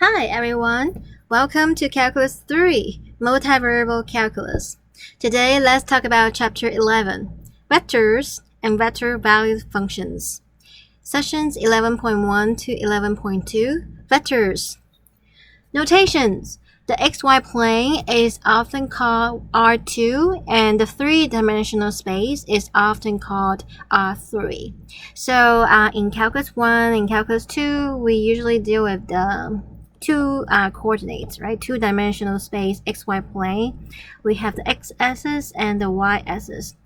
Hi everyone, welcome to Calculus 3, Multivariable Calculus. Today let's talk about Chapter 11, Vectors and Vector Valued Functions. Sessions 11.1 to 11.2, Vectors. Notations. The xy plane is often called R2 and the three-dimensional space is often called R3. So in Calculus 1 and Calculus 2, we usually deal with the two coordinates, right? Two-dimensional space, xy plane. We have the x-axis and the y-axis.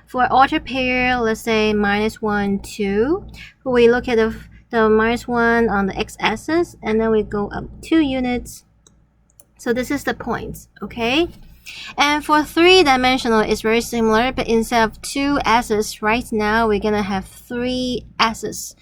For ordered pair, let's say -1, 2, we look at the -1 on the x-axis, and then we go up 2 units. So this is the points, okay? And for three-dimensional, it's very similar, but instead of 2 axes, right now we're gonna have 3 axes,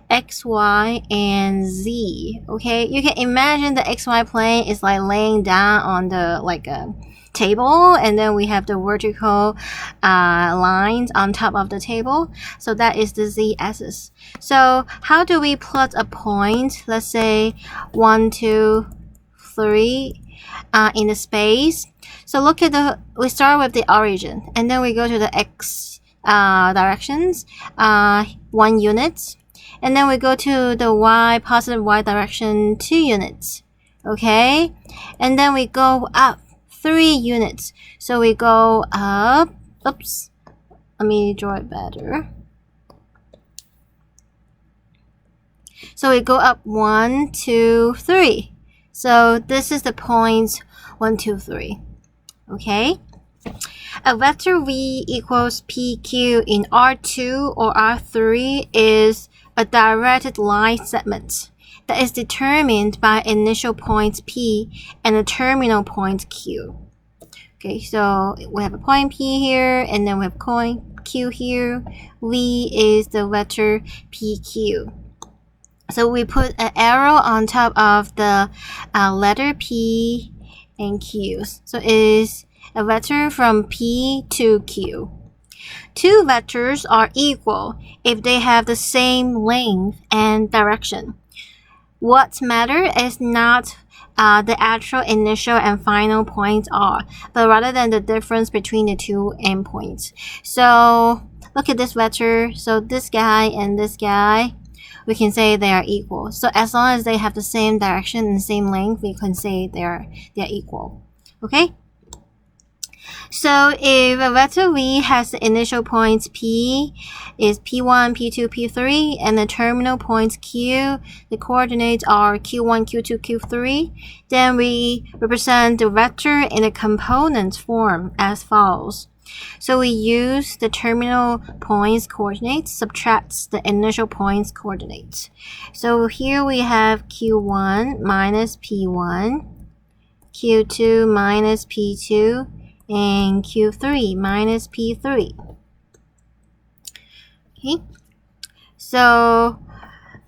x, y, and z. Okay, you can imagine the xy plane is like laying down on the a table, and then we have the vertical lines on top of the table. So that is the z-axis. So how do we plot a point? Let's say 1, 2, 3 in the space. So look at we start with the origin, and then we go to the x directions, 1 unit, and then we go to the y, positive y direction, 2 units, okay? And then we go up 3 units. So we go up, oops, let me draw it better. So we go up 1, 2, 3. So this is the points 1, 2, 3. Okay? A vector v equals PQ in R2 or R3 is a directed line segment that is determined by initial point P and a terminal point Q. Okay, so we have a point P here, and then we have point Q here. V is the vector PQ. So we put an arrow on top of the letter P and Q. So it is a vector from P to Q. Two vectors are equal if they have the same length and direction. What matters is not the actual initial and final points are, but rather than the difference between the two endpoints. So look at this vector. So this guy and this guy, we can say they are equal. So as long as they have the same direction and same length, we can say they're equal. Okay? So if a vector v has the initial points P is P1, P2, P3, and the terminal points Q, the coordinates are Q1, Q2, Q3, then we represent the vector in the component form as follows. So we use the terminal points coordinates subtracts the initial points coordinates. So here we have Q1 minus P1, Q2 minus P2, and Q3 minus P3. Okay, so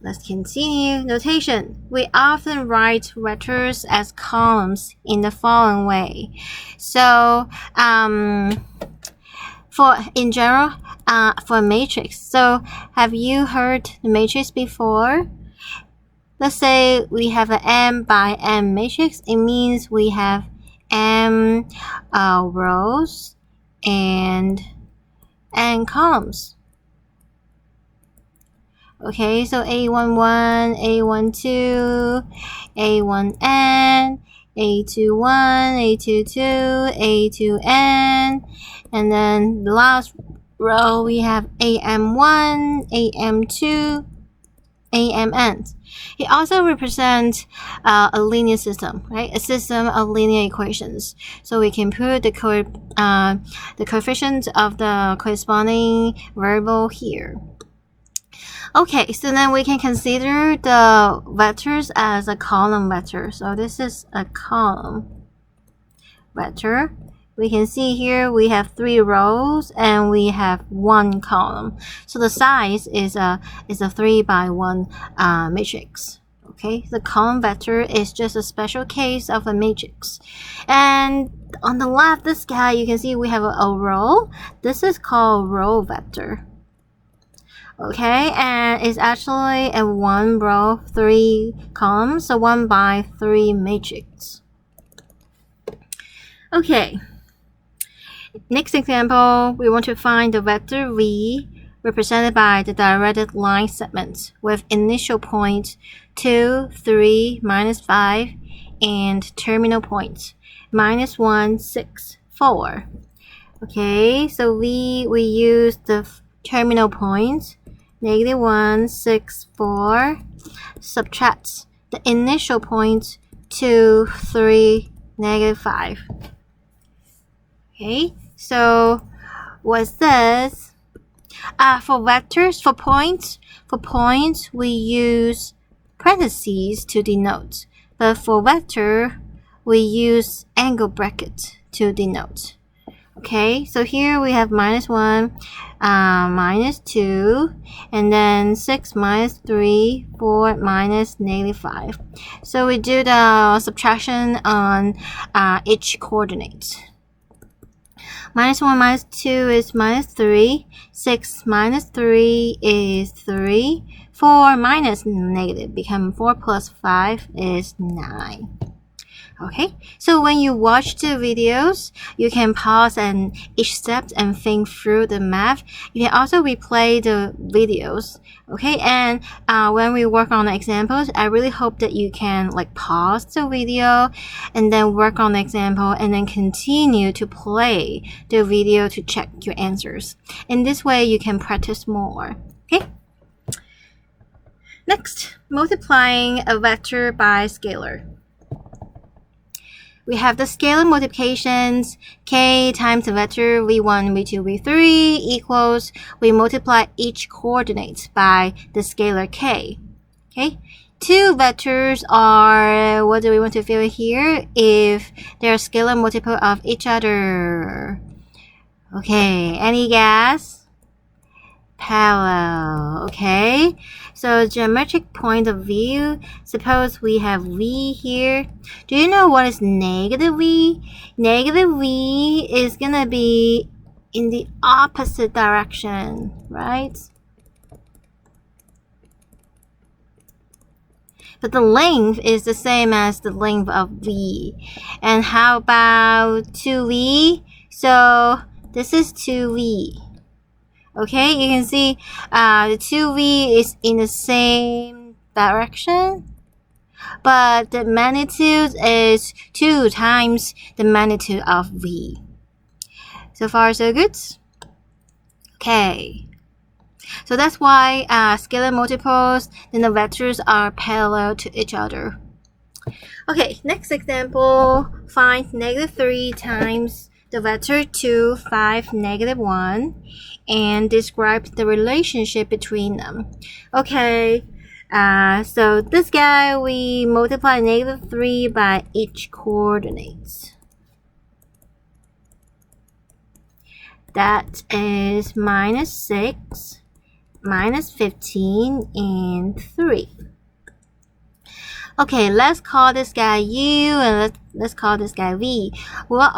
let's continue. Notation. We often write vectors as columns in the following way. So in general, for a matrix. So have you heard the matrix before? Let's say we have an m by m matrix. It means we have m rows and n columns. Okay, so A11, A12, A1n, A21, A22, A2n, and then the last row we have AM1, AM2, AMN. It also represents a linear system, right? A system of linear equations. So we can put the coefficient of the corresponding variable here. Okay, so then we can consider the vectors as a column vector. So this is a column vector. We can see here we have 3 rows and we have 1 column. So the size is a 3 by 1 matrix. Okay, the column vector is just a special case of a matrix. And on the left, this guy, you can see we have a row. This is called row vector. Okay, and it's actually a 1 row 3 columns, so 1 by 3 matrix. Okay, next example, we want to find the vector v represented by the directed line segments with initial point 2, 3, minus 5, and terminal points -1, 6, 4. Okay, so we use the terminal points -1, 6, 4, subtract the initial points 2, 3, -5. Okay, so what's this? For vectors, for points, we use parentheses to denote, but for vector, we use angle bracket to denote. Okay, so here we have -1, -2, and then 6 -3, 4 -5. So we do the subtraction on each coordinate. -1 -2 is -3, 6 -3 is 3, 4 minus negative become 4 plus 5 is 9. Okay, so when you watch the videos, you can pause and each step and think through the math. You can also replay the videos. Okay, and when we work on the examples, I really hope that you can like pause the video and then work on the example and then continue to play the video to check your answers. In this way, you can practice more. Okay. Next, multiplying a vector by scalar. We have the scalar multiplications, k times the vector v1, v2, v3 equals, we multiply each coordinate by the scalar k. Okay, two vectors are, what do we want to fill here? If they're scalar multiple of each other. Okay, any guess? Parallel. Okay, so geometric point of view, suppose we have v here. Do you know what is negative v? Negative v is gonna be in the opposite direction, right? But the length is the same as the length of v. And how about 2v? So this is 2v. Okay, you can see the 2v is in the same direction, but the magnitude is 2 times the magnitude of v. So far, so good? Okay. So that's why scalar multiples, then the vectors are parallel to each other. Okay, next example, find -3 times the vector 2, 5, -1, and describe the relationship between them. Okay, so this guy, we multiply -3 by each coordinate. That is -6, -15, and 3. Okay, let's call this guy U and let's call this guy V. What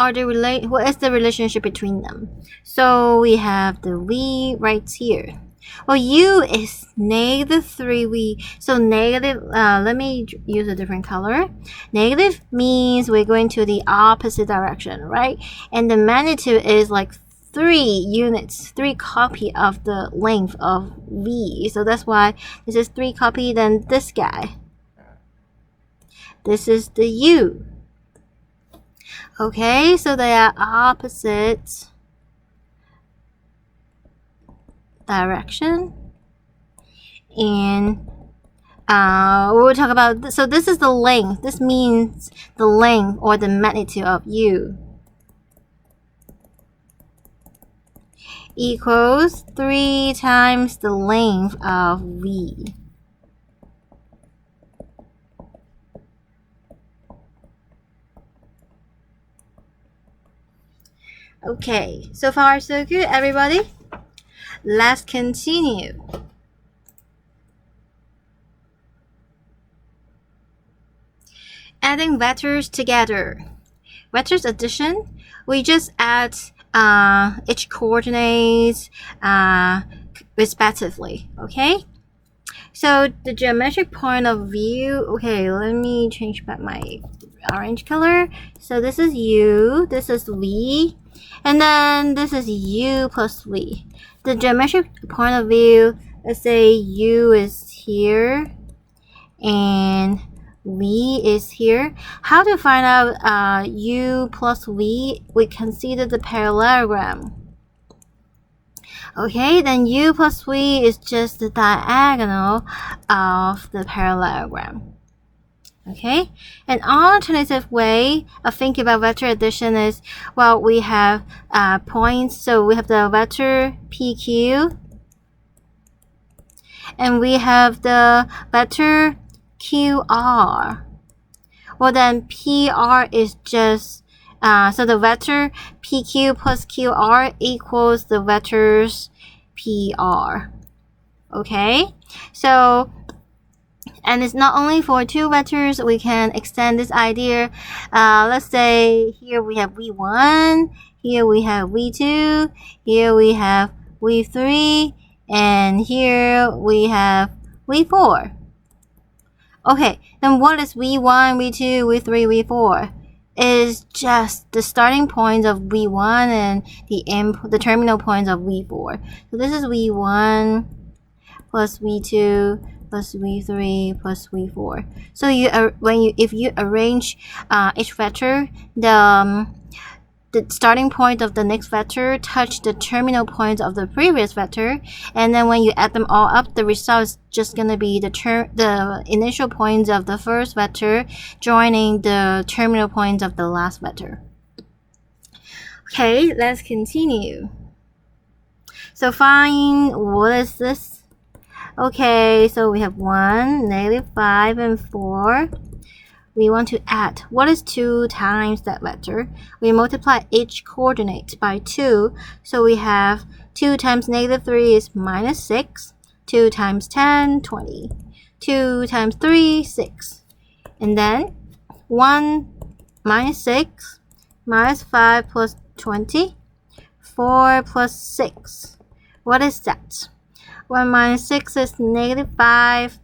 is the relationship between them? So we have the V right here. Well, U is -3V. So negative, let me use a different color. Negative means we're going to the opposite direction, right? And the magnitude is like 3 units, 3 copy of the length of V. So that's why this is 3 copy than this guy. This is the U. Okay, so they are opposite direction. And we'll talk about, so this is the length. This means the length or the magnitude of U equals 3 times the length of V. Okay, so far so good, everybody. Let's continue. Adding vectors together. Vectors addition, we just add each coordinates respectively. Okay, so the geometric point of view, okay, let me change back my orange color. So this is u, this is v, and then this is u plus v. The geometric point of view, let's say u is here and v is here. How to find out u plus v? We consider the parallelogram. Okay, then u plus v is just the diagonal of the parallelogram. Okay, an alternative way of thinking about vector addition is, well, we have points. So we have the vector PQ, and we have the vector QR. Well, then PR is just, so the vector PQ plus QR equals the vectors PR. Okay, so, and it's not only for two vectors, we can extend this idea. Let's say here we have V1, here we have V2, here we have V3, and here we have V4. Okay, then what is V1, V2, V3, V4? Is just the starting points of V1 and the terminal points of V4. So this is V1 plus V2 plus V3 plus V4. So if you arrange each vector, the starting point of the next vector touch the terminal point of the previous vector, and then when you add them all up, the result is just gonna be the initial points of the first vector joining the terminal points of the last vector. Okay, let's continue. So find what is this? Okay, so we have 1, -5, and 4. We want to add. What is 2 times that vector? We multiply each coordinate by 2. So we have 2 times -3 is -6. 2 times 10, 20. 2 times 3, 6. And then 1 minus 6 minus 5 plus 20. 4 plus 6. What is that? 1 minus 6 is -5.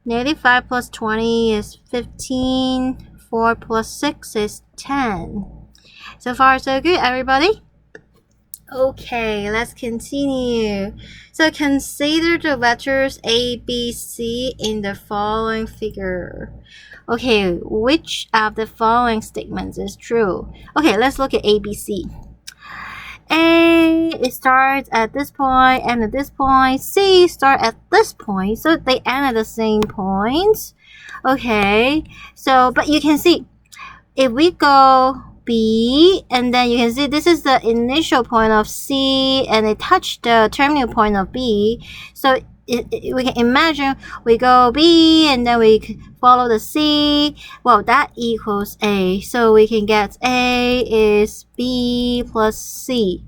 -5 plus 20 is 15. 4 plus 6 is 10. So far, so good, everybody? Okay, let's continue. So consider the vectors A, B, C in the following figure. Okay, which of the following statements is true? Okay, let's look at A, B, C. A, it starts at this point and at this point. C start at this point, so they end at the same point. Okay, so but you can see if we go B, and then you can see this is the initial point of C, and it touched the terminal point of B. So we can imagine we go B, and then we follow the C. Well, that equals A. So we can get A is B plus C.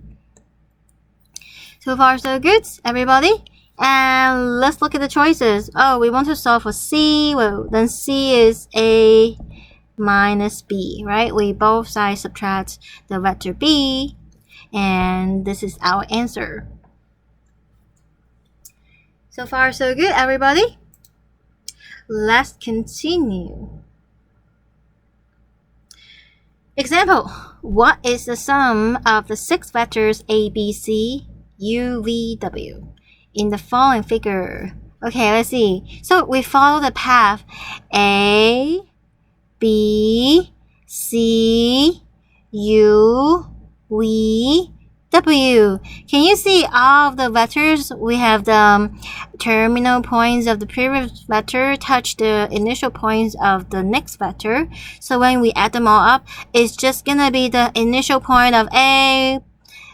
So far, so good, everybody. And let's look at the choices. Oh, we want to solve for C. Well, then C is A minus B, right? We both sides subtract the vector B, and this is our answer. So far, so good, everybody. Let's continue. Example, what is the sum of the 6 vectors A, B, C, U, V, W in the following figure? Okay, let's see. So we follow the path A, B, C, U, V, W. Can you see all of the vectors? We have the terminal points of the previous vector touch the initial points of the next vector. So when we add them all up, it's just gonna be the initial point of A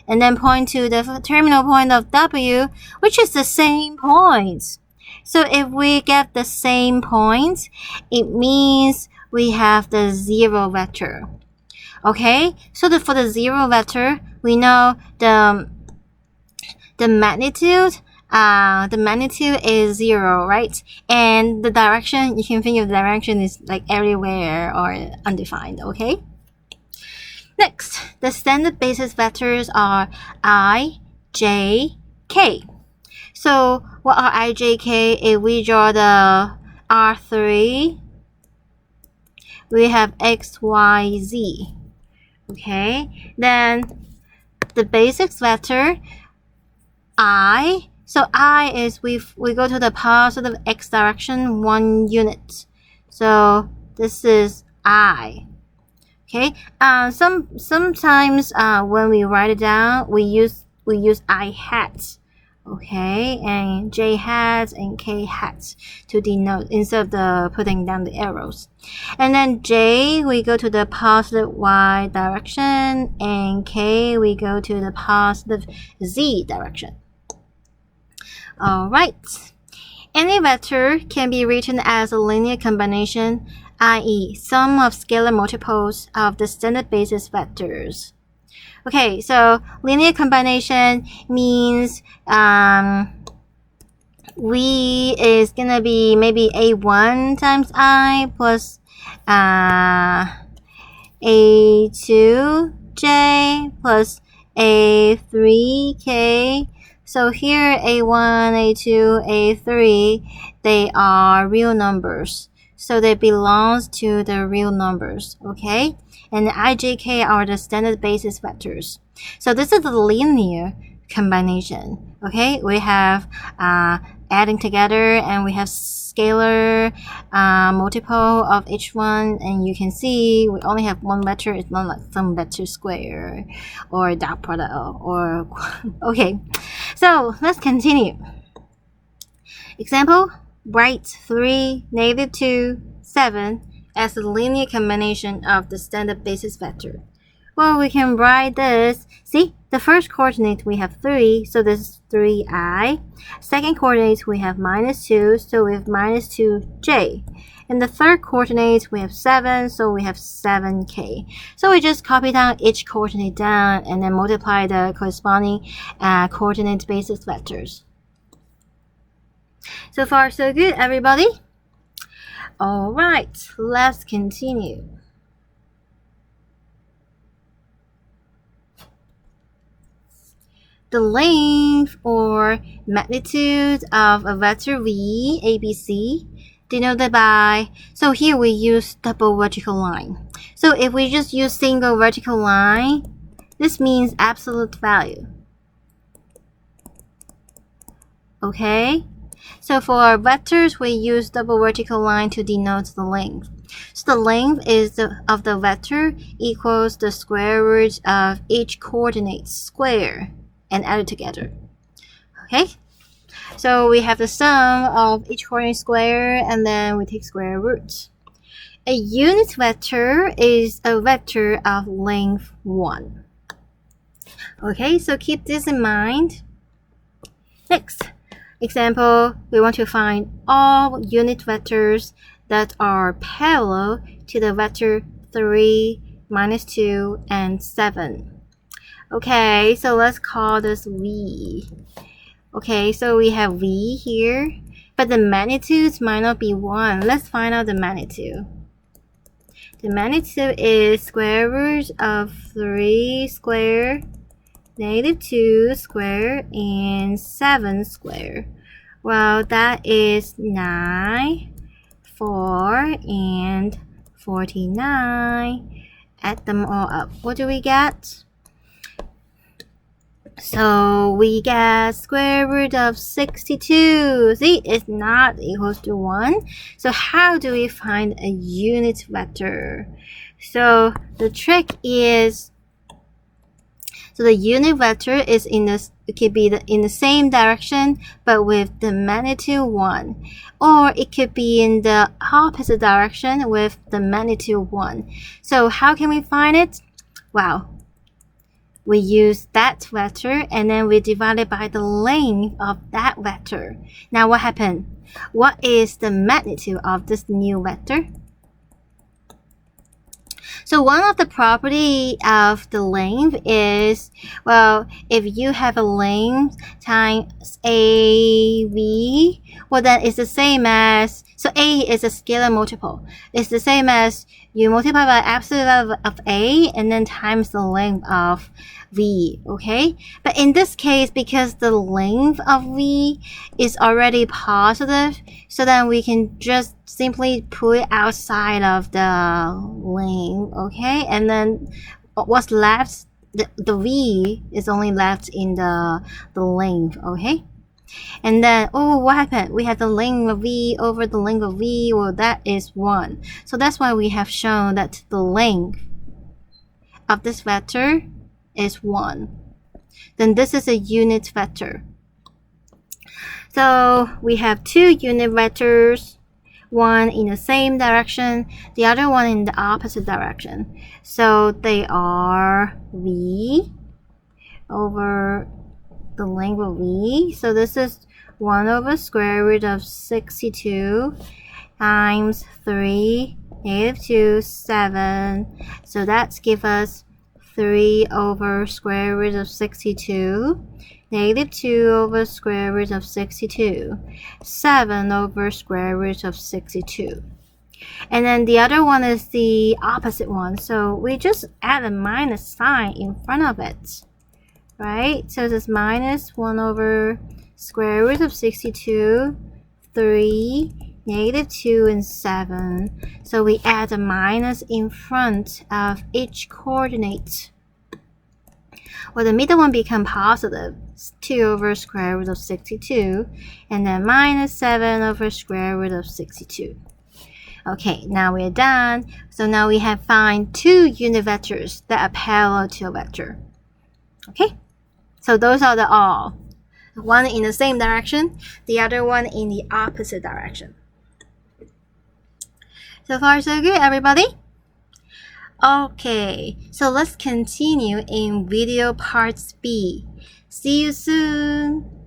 and then point to the terminal point of W, which is the same point. So if we get the same points, it means we have the 0 vector. Okay, so for the 0 vector, we know the magnitude is 0, right? And the direction, you can think of the direction is like everywhere or undefined. Okay. Next, the standard basis vectors are I, J, K. So what are IJK? If we draw the R3, we have X, Y, Z. Okay, then the basics vector I. So I is we go to the positive X direction 1 unit. So this is I. Okay. Sometimes when we write it down, we use I hat. Okay, and J hat and K hat to denote instead of the putting down the arrows. And then J, we go to the positive Y direction, and K, we go to the positive Z direction. Alright. Any vector can be written as a linear combination, i.e. sum of scalar multiples of the standard basis vectors. Okay, so linear combination means V is gonna be maybe A1 times I plus A2J plus A3K. So here A1, A2, A3, they are real numbers. So they belong to the real numbers, okay? And the IJK are the standard basis vectors. So this is the linear combination, okay? We have adding together, and we have scalar multiple of each one, and you can see we only have one vector. It's not like some vector square or dot product or okay. So let's continue. Example, write 3, -2, 7 as a linear combination of the standard basis vector. Well, we can write this. See, the first coordinate we have 3, so this is 3i. Second coordinate we have -2, so we have -2j. And the third coordinate we have 7, so we have 7k. So we just copy down each coordinate down and then multiply the corresponding coordinate basis vectors. So far, so good, everybody? Alright, let's continue. The length or magnitude of a vector V, ABC, denoted by, so here we use double vertical line. So if we just use single vertical line, this means absolute value. Okay? So for our vectors, we use double vertical line to denote the length. So the length is of the vector equals the square root of each coordinate square and added together. Okay? So we have the sum of each coordinate square, and then we take square root. A unit vector is a vector of length 1. Okay, so keep this in mind. Next. Example, we want to find all unit vectors that are parallel to the vector 3, -2, and 7. Okay, so let's call this V. Okay, so we have V here, but the magnitudes might not be 1. Let's find out the magnitude. The magnitude is square root of 3 squared, -2 squared, and 7 squared. Well, that is 9, 4, and 49. Add them all up. What do we get? So we get square root of 62. See, it's not equals to 1. So how do we find a unit vector? So the trick is, so the unit vector is in the, it could be in the same direction but with the magnitude 1, or it could be in the opposite direction with the magnitude 1. So how can we find it? Wow. We use that vector and then we divide it by the length of that vector. Now what happened? What is the magnitude of this new vector? So one of the property of the length is, well, if you have a length times AV, well then it's the same as, so A is a scalar multiple. It's the same as you multiply by absolute value of A and then times the length of V, okay? But in this case, because the length of V is already positive, so then we can just simply put it outside of the length, okay? And then what's left, the V is only left in the length, okay? And then, oh, what happened? We have the length of V over the length of V. Well, that is 1. So that's why we have shown that the length of this vector is 1. Then this is a unit vector. So we have 2 unit vectors, one in the same direction, the other one in the opposite direction. So they are V over the length of V. So this is 1 over square root of 62 times 3, -2, 7. So that's give us 3 over square root of 62, -2 over square root of 62, 7 over square root of 62. And then the other one is the opposite one. So we just add a minus sign in front of it, right? So this minus 1 over square root of 62, 3, -2, and 7. So we add a minus in front of each coordinate. Well, the middle one become positive, 2 over square root of 62, and then minus 7 over square root of 62. Okay, now we're done. So now we have found 2 unit vectors that are parallel to a vector. Okay, so those are the all. One in the same direction, the other one in the opposite direction. So far so good, everybody? Okay, so let's continue in video parts B. See you soon!